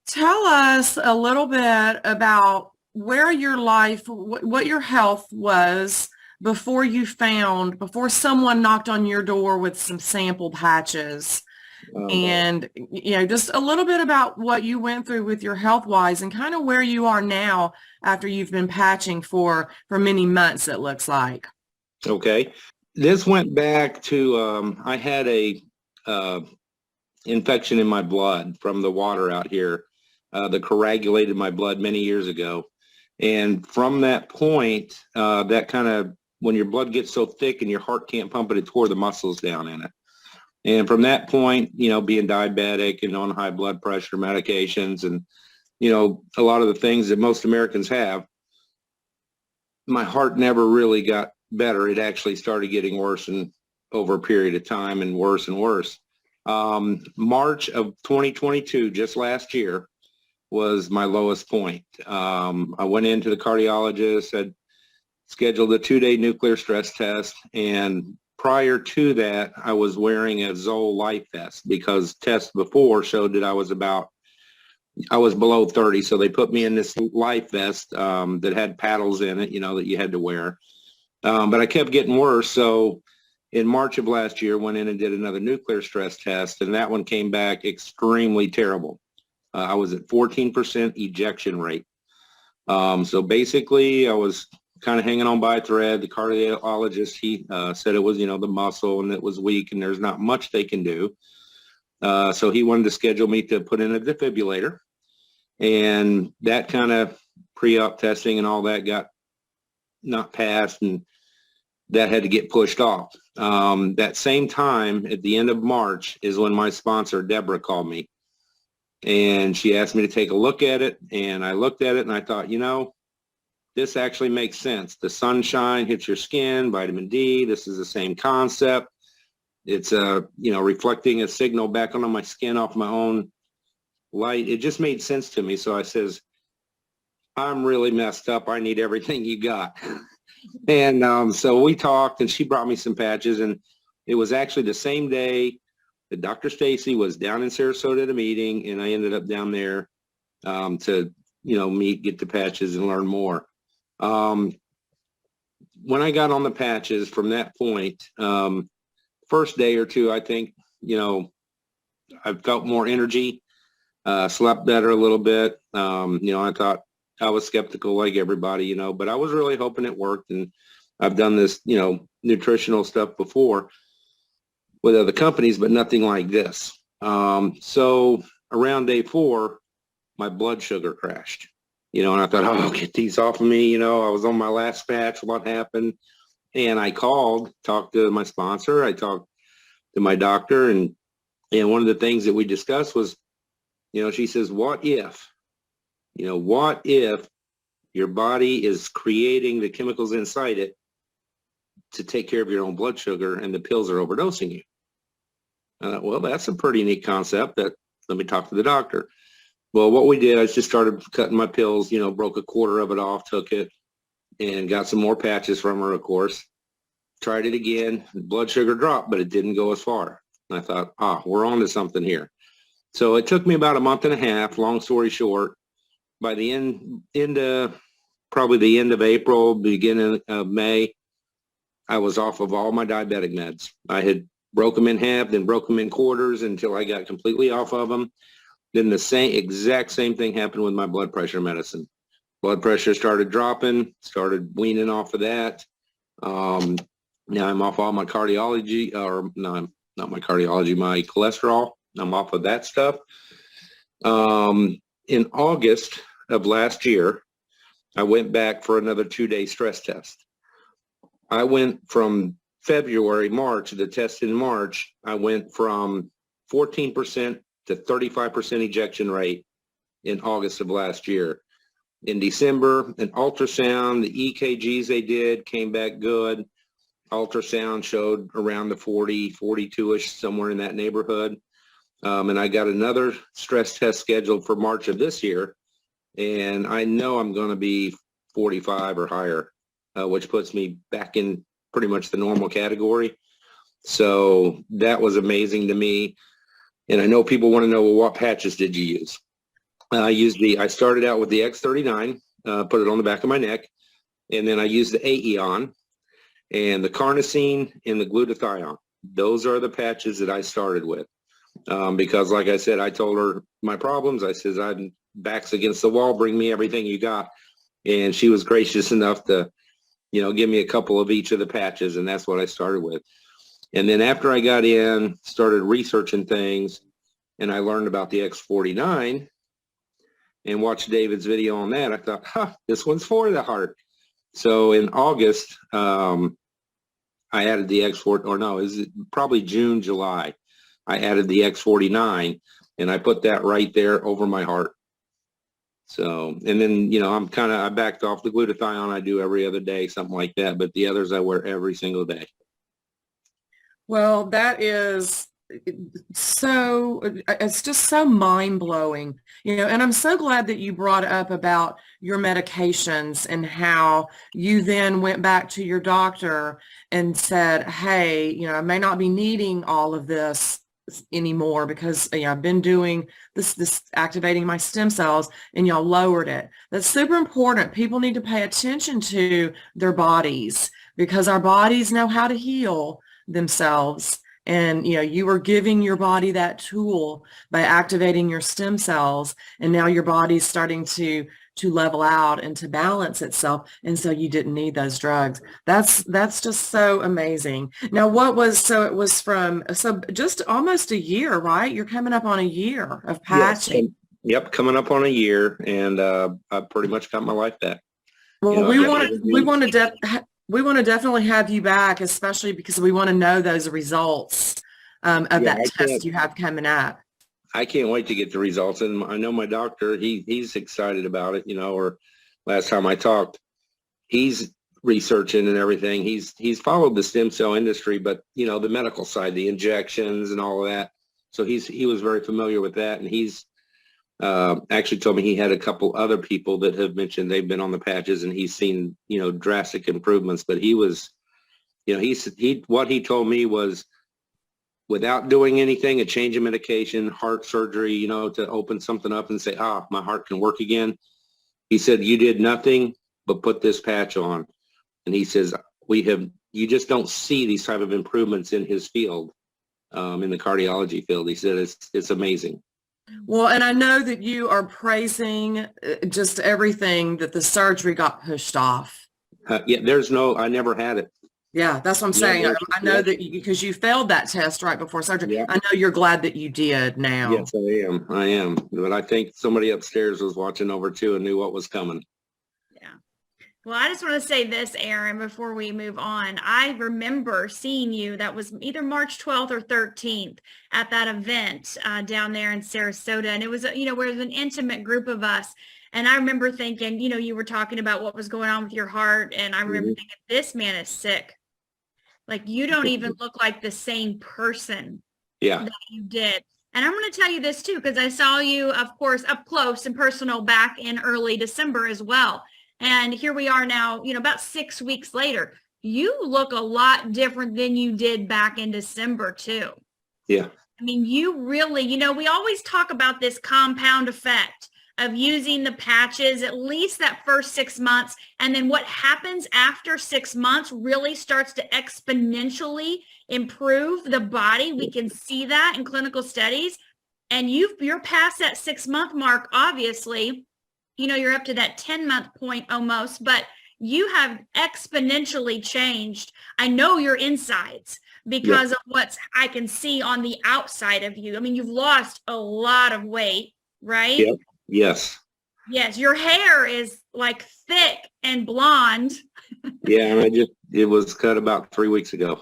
Tell us a little bit about where your life, what your health was before someone knocked on your door with some sample patches. No. And, just a little bit about what you went through with your health wise and kind of where you are now after you've been patching for many months, it looks like. Okay. This went back to I had a uh, infection in my blood from the water out here that coagulated my blood many years ago. And from that point, that kind of, when your blood gets so thick and your heart can't pump it, it tore the muscles down in it. And from that point, being diabetic and on high blood pressure medications and, a lot of the things that most Americans have, my heart never really got better. It actually started getting worse and over a period of time and worse and worse. March of 2022, just last year, was my lowest point. I went into the cardiologist, had scheduled a 2-day nuclear stress test, and prior to that, I was wearing a Zoll Life vest because tests before showed that I was below 30, so they put me in this life vest that had paddles in it, that you had to wear. But I kept getting worse, so in March of last year, went in and did another nuclear stress test, and that one came back extremely terrible. I was at 14% ejection rate. So basically, I was kind of hanging on by a thread. The cardiologist, he said it was, the muscle and it was weak and there's not much they can do. So he wanted to schedule me to put in a defibrillator. And that kind of pre-op testing and all that got not passed, and that had to get pushed off. That same time, at the end of March, is when my sponsor, Deborah, called me. And she asked me to take a look at it. And I looked at it and I thought, this actually makes sense. The sunshine hits your skin, vitamin D. This is the same concept. It's, reflecting a signal back onto my skin off my own light. It just made sense to me. So I says, I'm really messed up. I need everything you got. And so we talked, and she brought me some patches, and it was actually the same day that Dr. Stacy was down in Sarasota at a meeting, and I ended up down there to, meet, get the patches, and learn more. When I got on the patches from that point, first day or two, I think, I felt more energy, slept better a little bit. I thought, I was skeptical like everybody, but I was really hoping it worked. And I've done this, nutritional stuff before with other companies, but nothing like this. So around day 4, my blood sugar crashed, and I thought, oh, get these off of me. I was on my last patch. What happened? And I called, talked to my sponsor. I talked to my doctor. And one of the things that we discussed was, she says, what if your body is creating the chemicals inside it to take care of your own blood sugar and the pills are overdosing you? I thought, well, that's a pretty neat concept. Let me talk to the doctor. Well, what we did, I just started cutting my pills, broke a quarter of it off, took it, and got some more patches from her, of course. Tried it again. Blood sugar dropped, but it didn't go as far. And I thought, we're on to something here. So it took me about a month and a half, long story short. By the end probably the end of April, beginning of May, I was off of all my diabetic meds. I had broke them in half, then broke them in quarters until I got completely off of them. Then the exact same thing happened with my blood pressure medicine. Blood pressure started dropping, started weaning off of that. Now I'm off all my cardiology, or no, not my cardiology, my cholesterol. I'm off of that stuff. In August of last year, I went back for another 2-day stress test. I went from March, the test in March, I went from 14% to 35% ejection rate in August of last year. In December, an ultrasound, the EKGs they did came back good. Ultrasound showed around the 40, 42-ish, somewhere in that neighborhood. And I got another stress test scheduled for March of this year. And I know I'm going to be 45 or higher, which puts me back in pretty much the normal category. So that was amazing to me. And I know people want to know, well, what patches did you use? I started out with the X39, put it on the back of my neck, and then I used the Aeon and the carnosine and the glutathione. Those are the patches that I started with. Because like I said, I told her my problems. I says, I'm backs against the wall, bring me everything you got. And she was gracious enough to, give me a couple of each of the patches. And that's what I started with. And then after I got in, started researching things, and I learned about the X49 and watched David's video on that. I thought, this one's for the heart. So in August, I added the X4, or no, is it probably June, July? I added the X49, and I put that right there over my heart. So, and then, I backed off the glutathione. I do every other day, something like that. But the others I wear every single day. Well, that is so, it's just so mind-blowing, and I'm so glad that you brought up about your medications and how you then went back to your doctor and said, hey, I may not be needing all of this anymore because I've been doing this activating my stem cells, and y'all lowered it. That's super important. People need to pay attention to their bodies because our bodies know how to heal themselves. And, you were giving your body that tool by activating your stem cells, and now your body's starting to level out and to balance itself. And so you didn't need those drugs. That's just so amazing. Now, it was so just almost a year, right? You're coming up on a year of patching. Yes. Yep. Coming up on a year, and I pretty much got my life back. Well, we want to definitely have you back, especially because we want to know those results of that test you have coming up. I can't wait to get the results. And I know my doctor, he's excited about it, or last time I talked, he's researching and everything. He's followed the stem cell industry, but, the medical side, the injections and all of that. So he was very familiar with that. And he's actually told me he had a couple other people that have mentioned they've been on the patches, and he's seen, drastic improvements. But he was, what he told me was, without doing anything, a change in medication, heart surgery, to open something up and say, my heart can work again. He said, you did nothing but put this patch on. And he says, you just don't see these type of improvements in his field, in the cardiology field. He said, it's amazing. Well, and I know that you are praising just everything that the surgery got pushed off. I never had it. Yeah, that's what I'm saying. I know that because you failed that test right before surgery. Yeah. I know you're glad that you did now. Yes, I am. But I think somebody upstairs was watching over too and knew what was coming. Yeah. Well, I just want to say this, Aaron, before we move on. I remember seeing you, that was either March 12th or 13th, at that event down there in Sarasota. And it was, where it was an intimate group of us. And I remember thinking, you were talking about what was going on with your heart. And I remember thinking, this man is sick. Like, you don't even look like the same person that you did. And I'm going to tell you this too, because I saw you, of course, up close and personal back in early December as well. And here we are now, about 6 weeks later. You look a lot different than you did back in December too. Yeah. I mean, you really, we always talk about this compound effect of using the patches at least that first 6 months. And then what happens after 6 months really starts to exponentially improve the body. We can see that in clinical studies. And you're past that 6-month mark, obviously. You're up to that 10-month point almost, but you have exponentially changed. I know your insides because of what I can see on the outside of you. I mean, you've lost a lot of weight, right? Yep. Yes. Yes. Your hair is like thick and blonde. Yeah. And it was cut about 3 weeks ago.